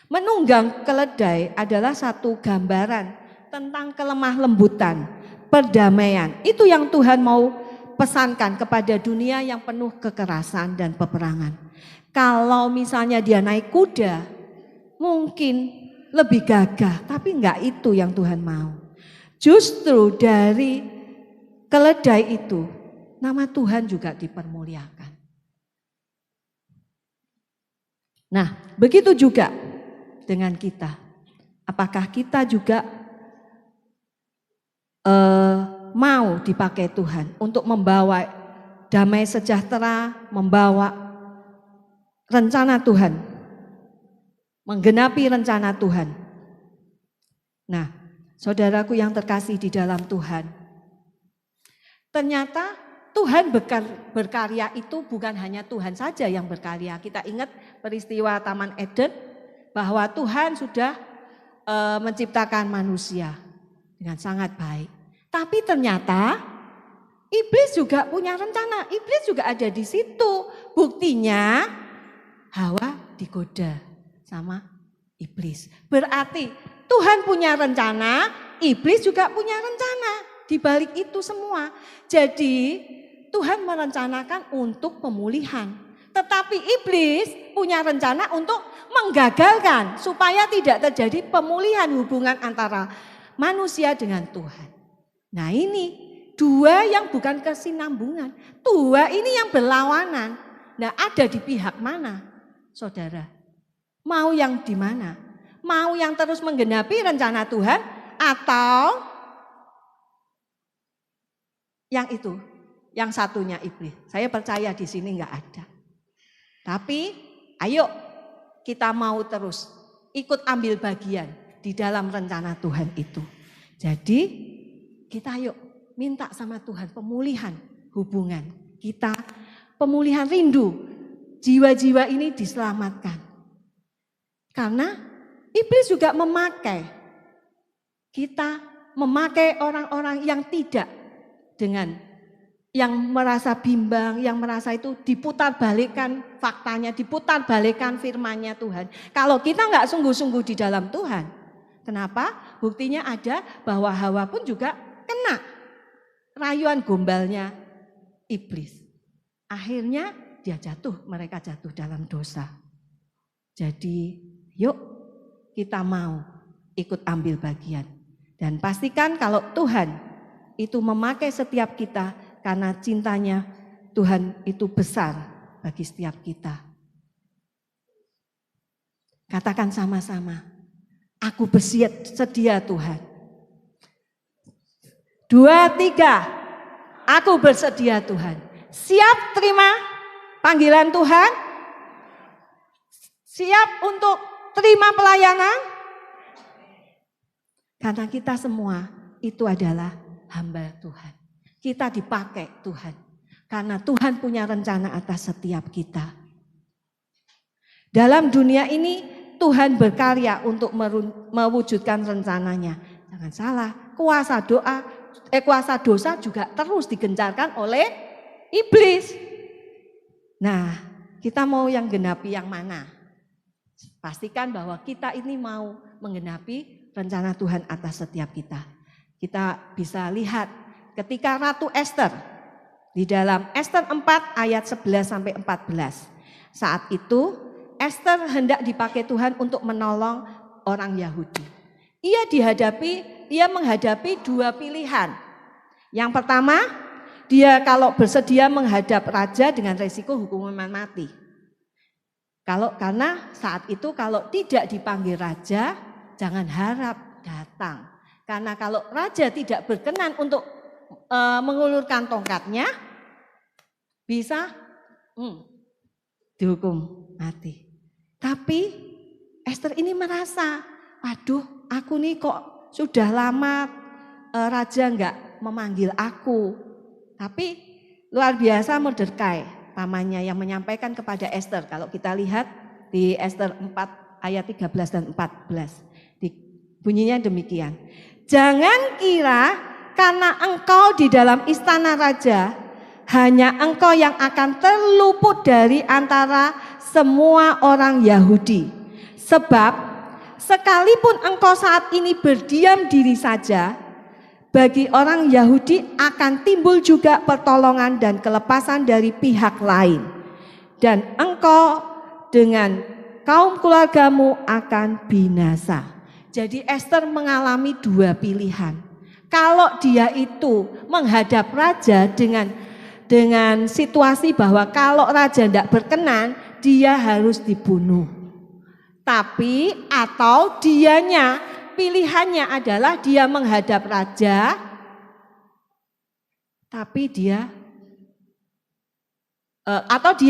Menunggang keledai adalah satu gambaran tentang kelemah lembutan, perdamaian. Itu yang Tuhan mau pesankan kepada dunia yang penuh kekerasan dan peperangan. Kalau misalnya dia naik kuda, mungkin lebih gagah, tapi enggak itu yang Tuhan mau. Justru dari keledai itu, nama Tuhan juga dipermuliakan. Nah, begitu juga dengan kita. Apakah kita juga mau dipakai Tuhan untuk membawa damai sejahtera, membawa rencana Tuhan, menggenapi rencana Tuhan. Nah, saudaraku yang terkasih di dalam Tuhan, ternyata Tuhan berkarya itu bukan hanya Tuhan saja yang berkarya. Kita ingat peristiwa Taman Eden bahwa Tuhan sudah menciptakan manusia dengan sangat baik. Tapi ternyata Iblis juga punya rencana, iblis juga ada di situ. Buktinya Hawa digoda sama iblis. Berarti Tuhan punya rencana, iblis juga punya rencana di balik itu semua. Jadi Tuhan merencanakan untuk pemulihan. Tetapi iblis punya rencana untuk menggagalkan supaya tidak terjadi pemulihan hubungan antara manusia dengan Tuhan. Nah ini dua yang bukan kesinambungan, dua ini yang berlawanan. Nah ada di pihak mana saudara? Mau yang di mana? Mau yang terus menggenapi rencana Tuhan atau yang itu? Yang satunya iblis. Saya percaya di sini enggak ada. Tapi ayo kita mau terus ikut ambil bagian di dalam rencana Tuhan itu. Jadi kita yuk minta sama Tuhan pemulihan hubungan kita, pemulihan rindu, jiwa-jiwa ini diselamatkan. Karena iblis juga memakai kita, memakai orang-orang yang tidak dengan yang merasa bimbang, yang merasa itu diputar balikan faktanya, diputar balikan firman-Nya Tuhan. Kalau kita enggak sungguh-sungguh di dalam Tuhan, kenapa? Buktinya ada bahwa Hawa pun juga kena rayuan gombalnya iblis. Akhirnya dia jatuh, mereka jatuh dalam dosa. Jadi yuk kita mau ikut ambil bagian. Dan pastikan kalau Tuhan itu memakai setiap kita karena cintanya Tuhan itu besar bagi setiap kita. Katakan sama-sama, aku bersedia Tuhan. 2, 3, aku bersedia Tuhan. Siap terima panggilan Tuhan? Siap untuk terima pelayanan? Karena kita semua itu adalah hamba Tuhan. Kita dipakai Tuhan. Karena Tuhan punya rencana atas setiap kita. Dalam dunia ini Tuhan berkarya untuk mewujudkan rencananya. Jangan salah, kuasa dosa juga terus digencarkan oleh iblis. Nah, kita mau yang genapi yang mana? Pastikan bahwa kita ini mau menggenapi rencana Tuhan atas setiap kita. Kita bisa lihat ketika Ratu Esther di dalam Esther 4 ayat 11 sampai 14. Saat itu Esther hendak dipakai Tuhan untuk menolong orang Yahudi. Ia menghadapi dua pilihan. Yang pertama, dia kalau bersedia menghadap raja dengan resiko hukuman mati. Karena saat itu kalau tidak dipanggil raja, jangan harap datang. Karena kalau raja tidak berkenan untuk mengulurkan tongkatnya, bisa dihukum mati. Tapi Esther ini merasa, waduh, aku nih kok sudah lama raja enggak memanggil aku. Tapi luar biasa Mordekai pamannya yang menyampaikan kepada Esther. Kalau kita lihat di Esther 4 ayat 13 dan 14. Bunyinya demikian. Jangan kira karena engkau di dalam istana raja, hanya engkau yang akan terluput dari antara semua orang Yahudi. Sebab sekalipun engkau saat ini berdiam diri saja, bagi orang Yahudi akan timbul juga pertolongan dan kelepasan dari pihak lain. Dan engkau dengan kaum keluargamu akan binasa. Jadi Esther mengalami dua pilihan. Kalau dia itu menghadap raja dengan situasi bahwa kalau raja tidak berkenan, dia harus dibunuh. Tapi atau pilihannya adalah dia menghadap raja, tapi dia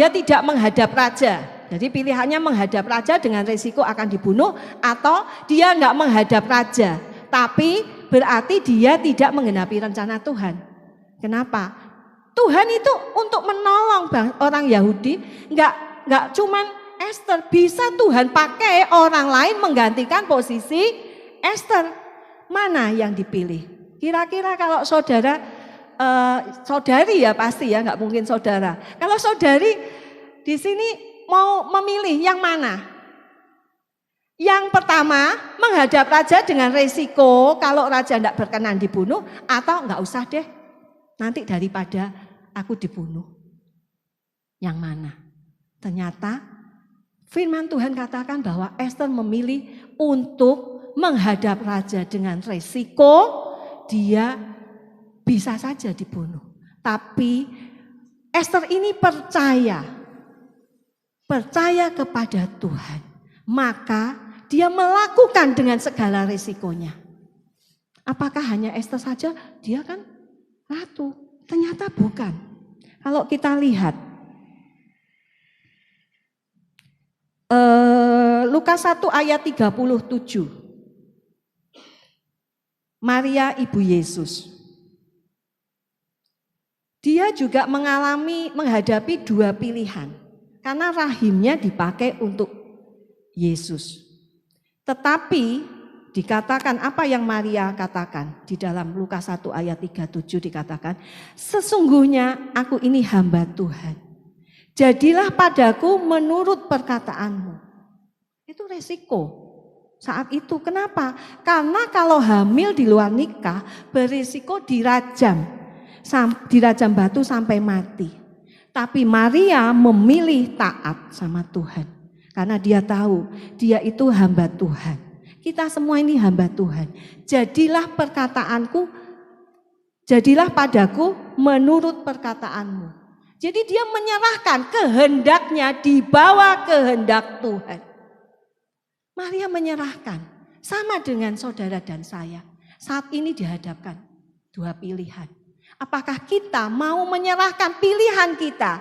tidak menghadap raja. Jadi pilihannya menghadap raja dengan risiko akan dibunuh, atau dia enggak menghadap raja, tapi berarti dia tidak menggenapi rencana Tuhan. Kenapa? Tuhan itu untuk menolong orang Yahudi, enggak cuman Esther, bisa Tuhan pakai orang lain menggantikan posisi Esther. Mana yang dipilih? Kira-kira kalau saudara saudari ya pasti ya, nggak mungkin saudara. Kalau saudari di sini mau memilih yang mana? Yang pertama, menghadap raja dengan resiko kalau raja tidak berkenan dibunuh, atau enggak usah deh, nanti daripada aku dibunuh. Yang mana? Ternyata firman Tuhan katakan bahwa Esther memilih untuk menghadap raja dengan resiko dia bisa saja dibunuh. Tapi Esther ini percaya kepada Tuhan. Maka dia melakukan dengan segala resikonya. Apakah hanya Esther saja? Dia kan ratu. Ternyata bukan. Kalau kita lihat Lukas 1 ayat 37. Maria ibu Yesus. Dia juga menghadapi dua pilihan. Karena rahimnya dipakai untuk Yesus. Tetapi dikatakan apa yang Maria katakan di dalam Lukas 1 ayat 37 dikatakan, sesungguhnya aku ini hamba Tuhan. Jadilah padaku menurut perkataanmu. Itu resiko saat itu. Kenapa? Karena kalau hamil di luar nikah berisiko dirajam batu sampai mati. Tapi Maria memilih taat sama Tuhan. Karena dia tahu dia itu hamba Tuhan. Kita semua ini hamba Tuhan. Jadilah padaku menurut perkataanmu. Jadi dia menyerahkan kehendaknya di bawah kehendak Tuhan. Maria menyerahkan. Sama dengan saudara dan saya. Saat ini dihadapkan dua pilihan. Apakah kita mau menyerahkan pilihan kita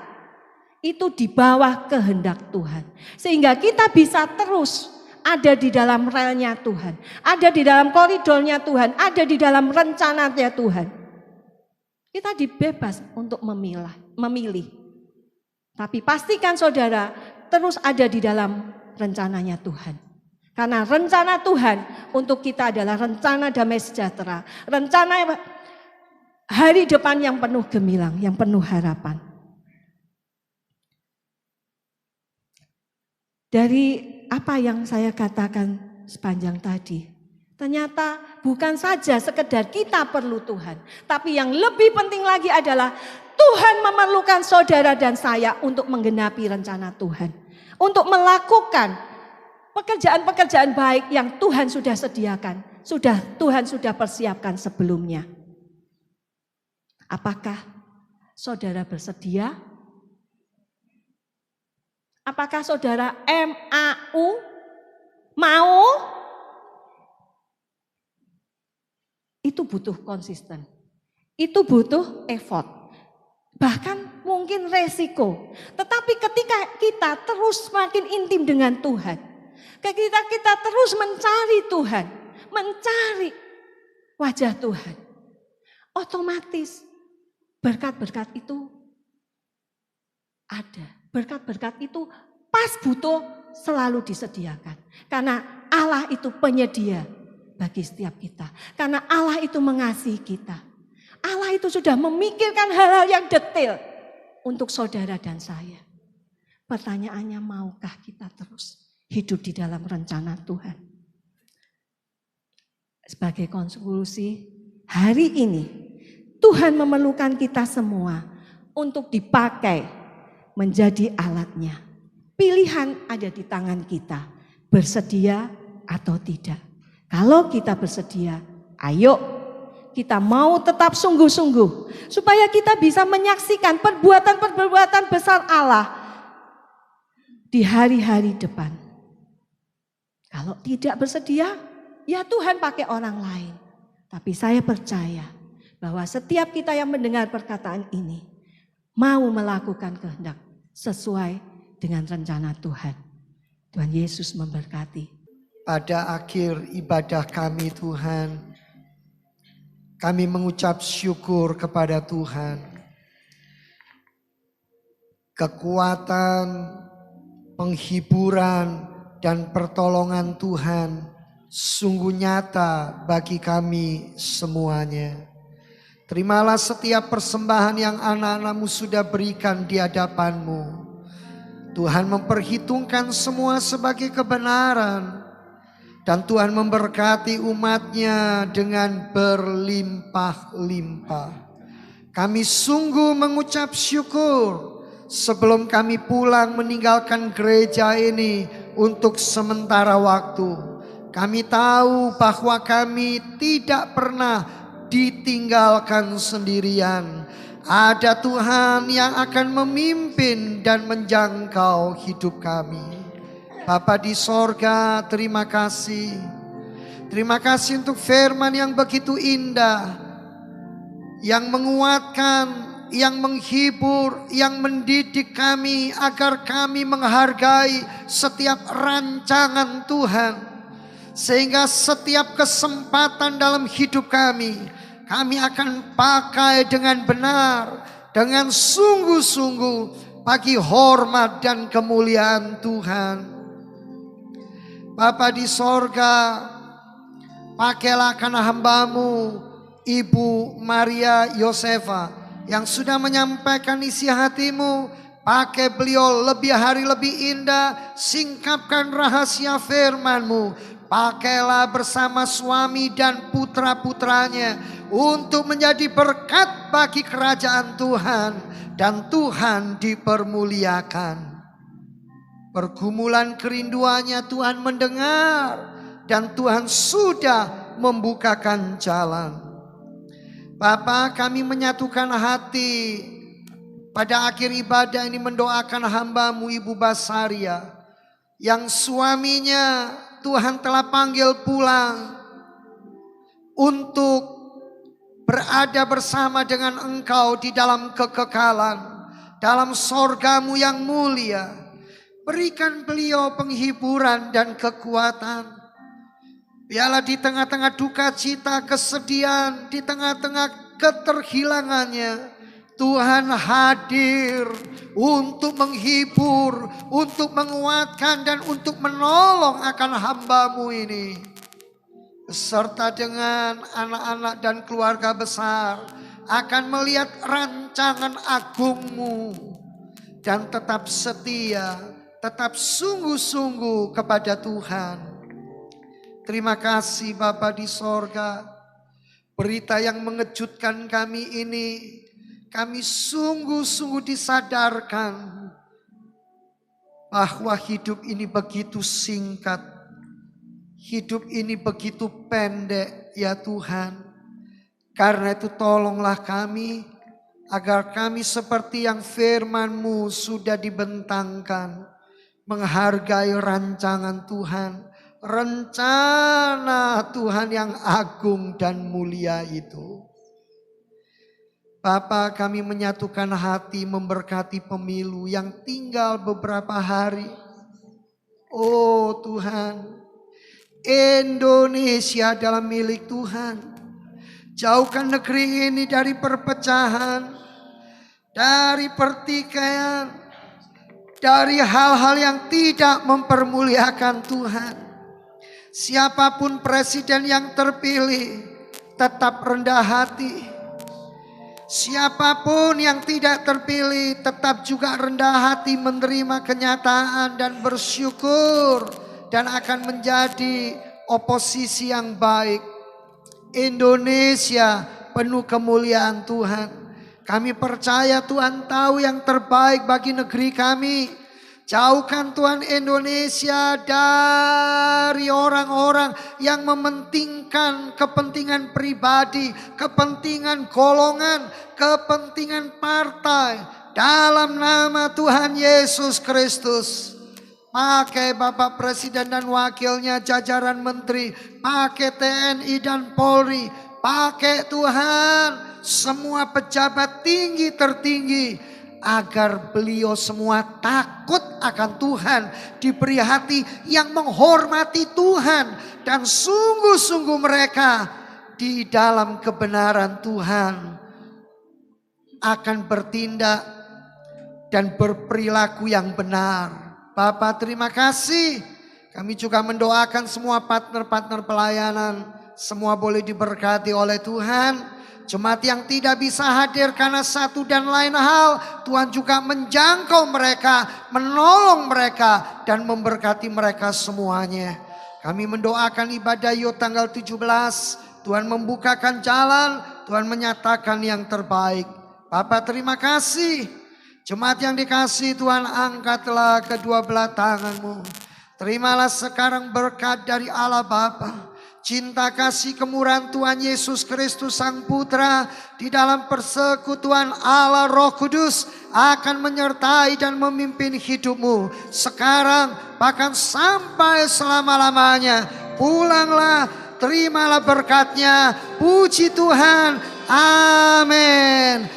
itu di bawah kehendak Tuhan. Sehingga kita bisa terus ada di dalam relnya Tuhan. Ada di dalam koridornya Tuhan. Ada di dalam rencananya Tuhan. Kita dibebas untuk memilih. Tapi pastikan saudara terus ada di dalam rencananya Tuhan. Karena rencana Tuhan untuk kita adalah rencana damai sejahtera. Rencana hari depan yang penuh gemilang, yang penuh harapan. Dari apa yang saya katakan sepanjang tadi, ternyata bukan saja sekedar kita perlu Tuhan, tapi yang lebih penting lagi adalah Tuhan memerlukan saudara dan saya untuk menggenapi rencana Tuhan, untuk melakukan pekerjaan-pekerjaan baik yang Tuhan sudah sediakan, Tuhan sudah persiapkan sebelumnya. Apakah saudara bersedia? Apakah saudara mau? Itu butuh konsisten. Itu butuh effort. Bahkan mungkin resiko. Tetapi ketika kita terus semakin intim dengan Tuhan. Ketika kita terus mencari Tuhan. Mencari wajah Tuhan. Otomatis berkat-berkat itu ada. Berkat-berkat itu pas butuh selalu disediakan. Karena Allah itu penyedia bagi setiap kita. Karena Allah itu mengasihi kita. Allah itu sudah memikirkan hal-hal yang detail untuk saudara dan saya. Pertanyaannya, maukah kita terus hidup di dalam rencana Tuhan? Sebagai konklusi, hari ini Tuhan memerlukan kita semua untuk dipakai menjadi alatnya. Pilihan ada di tangan kita, bersedia atau tidak. Kalau kita bersedia, ayo kita mau tetap sungguh-sungguh supaya kita bisa menyaksikan perbuatan-perbuatan besar Allah di hari-hari depan. Kalau tidak bersedia, ya Tuhan pakai orang lain. Tapi saya percaya bahwa setiap kita yang mendengar perkataan ini mau melakukan kehendak sesuai dengan rencana Tuhan. Tuhan Yesus memberkati. Pada akhir ibadah kami Tuhan, kami mengucap syukur kepada Tuhan. Kekuatan, penghiburan, dan pertolongan Tuhan sungguh nyata bagi kami semuanya. Terimalah setiap persembahan yang anak-anak-Mu sudah berikan di hadapan-Mu. Tuhan memperhitungkan semua sebagai kebenaran. Dan Tuhan memberkati umat-Nya dengan berlimpah-limpah. Kami sungguh mengucap syukur sebelum kami pulang meninggalkan gereja ini untuk sementara waktu. Kami tahu bahwa kami tidak pernah ditinggalkan sendirian. Ada Tuhan yang akan memimpin dan menjangkau hidup kami. Bapa di sorga, terima kasih. Terima kasih untuk firman yang begitu indah, yang menguatkan, yang menghibur, yang mendidik kami agar kami menghargai setiap rancangan Tuhan. Sehingga setiap kesempatan dalam hidup kami akan pakai dengan benar, dengan sungguh-sungguh bagi hormat dan kemuliaan Tuhan. Bapa di sorga, pakailah karena hamba-Mu Ibu Maria Yosefa yang sudah menyampaikan isi hati-Mu. Pakai beliau lebih hari lebih indah, singkapkan rahasia firman-Mu. Pakailah bersama suami dan putra-putranya untuk menjadi berkat bagi kerajaan Tuhan, dan Tuhan dipermuliakan. Pergumulan kerinduannya Tuhan mendengar, dan Tuhan sudah membukakan jalan. Bapa, kami menyatukan hati pada akhir ibadah ini mendoakan hamba-Mu Ibu Basaria yang suaminya Tuhan telah panggil pulang untuk berada bersama dengan Engkau di dalam kekekalan, dalam sorga-Mu yang mulia. Berikan beliau penghiburan dan kekuatan. Biarlah di tengah-tengah duka cita, kesedihan, di tengah-tengah keterhilangannya, Tuhan hadir untuk menghibur, untuk menguatkan, dan untuk menolong akan hamba-Mu ini. Beserta dengan anak-anak dan keluarga besar akan melihat rancangan agung-Mu, dan tetap setia, tetap sungguh-sungguh kepada Tuhan. Terima kasih Bapa di sorga. Berita yang mengejutkan kami ini, kami sungguh-sungguh disadarkan bahwa hidup ini begitu singkat. Hidup ini begitu pendek ya Tuhan. Karena itu tolonglah kami agar kami seperti yang firman-Mu sudah dibentangkan, menghargai rancangan Tuhan, rencana Tuhan yang agung dan mulia itu. Bapa, kami menyatukan hati memberkati pemilu yang tinggal beberapa hari. Oh Tuhan, Indonesia adalah milik Tuhan. Jauhkan negeri ini dari perpecahan, dari pertikaian, dari hal-hal yang tidak mempermuliakan Tuhan. Siapapun presiden yang terpilih, tetap rendah hati. Siapapun yang tidak terpilih, tetap juga rendah hati menerima kenyataan dan bersyukur, dan akan menjadi oposisi yang baik. Indonesia penuh kemuliaan Tuhan. Kami percaya Tuhan tahu yang terbaik bagi negeri kami. Jauhkan Tuhan Indonesia dari orang-orang yang mementingkan kepentingan pribadi, kepentingan golongan, kepentingan partai. Dalam nama Tuhan Yesus Kristus, pakai Bapak Presiden dan wakilnya, jajaran menteri, pakai TNI dan Polri, pakai Tuhan semua pejabat tinggi tertinggi, agar beliau semua takut akan Tuhan, diberi hati yang menghormati Tuhan, dan sungguh-sungguh mereka di dalam kebenaran Tuhan akan bertindak dan berperilaku yang benar. Bapak, terima kasih. Kami juga mendoakan semua partner-partner pelayanan, semua boleh diberkati oleh Tuhan. Jemaat yang tidak bisa hadir karena satu dan lain hal, Tuhan juga menjangkau mereka, menolong mereka, dan memberkati mereka semuanya. Kami mendoakan ibadah Yud tanggal 17, Tuhan membukakan jalan, Tuhan menyatakan yang terbaik. Bapa terima kasih. Jemaat yang dikasihi Tuhan, angkatlah kedua belah tanganmu. Terimalah sekarang berkat dari Allah Bapa. Cinta kasih kemurahan Tuhan Yesus Kristus Sang Putra di dalam persekutuan Allah Roh Kudus akan menyertai dan memimpin hidupmu sekarang bahkan sampai selama-lamanya. Pulanglah, terimalah berkatnya. Puji Tuhan. Amin.